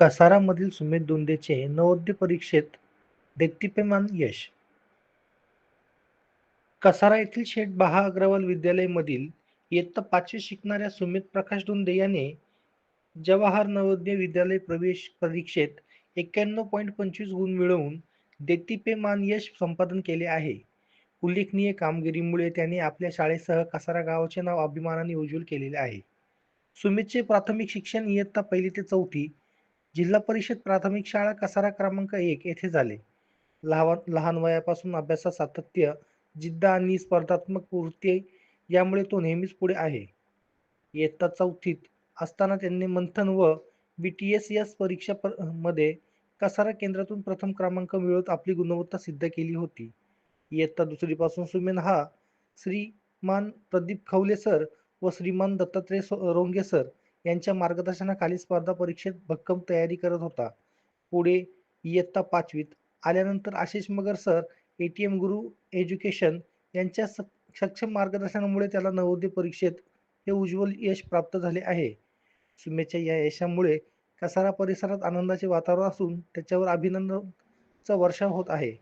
कसारामधील सुमित दोंदेचे नवोदय परीक्षेत देदीप्यमान यश. कसारा येथील शेठ बहा अग्रवाल विद्यालयामधील इयत्ता 5वी शिकणाऱ्या सुमित प्रकाश दोंदे याने जवाहर नवोदय विद्यालय प्रवेश परीक्षेत 91.25 गुण मिळवून देदीप्यमान यश संपादन केले आहे. उल्लेखनीय कामगिरीमुळे त्याने आपल्या शाळेसह कसारा गावाचे नाव अभिमानाने उज्ज्वल केलेले आहे. सुमितचे प्राथमिक शिक्षण इयत्ता 1ली ते 4थी जिल्हा परिषद प्राथमिक शाळा कसारा क्रमांक 1 येथे झाले. लहान वयापासून अभ्यासात सातत्य, जिद्द आणि स्पर्धात्मक वृत्ती यामुळे तो नेहमीच पुढे आहे. इयत्ता 4थीत असताना त्यांनी मंथन व BTS परीक्षा मध्ये कसारा केंद्रातून प्रथम क्रमांक मिळवत आपली गुणवत्ता सिद्ध केली होती. इयत्ता 2री पासून सुमित हा श्रीमान प्रदीप खवले सर व श्रीमान दत्तात्रय रोंगे सर यांच्या मार्गदर्शनाखाली स्पर्धा परीक्षेत भक्कम तयारी करत होता. पुढे इयत्ता 5वीत आल्यानंतर आशिष मगर सर, ATM गुरु एज्युकेशन यांच्या सक्षम मार्गदर्शनामुळे त्याला नवोदय परीक्षेत हे उज्ज्वल यश प्राप्त झाले आहे. सुमितच्या या यशामुळे कसारा परिसरात आनंदाचे वातावरण असून त्याच्यावर अभिनंदनाचा वर्षाव होत आहे.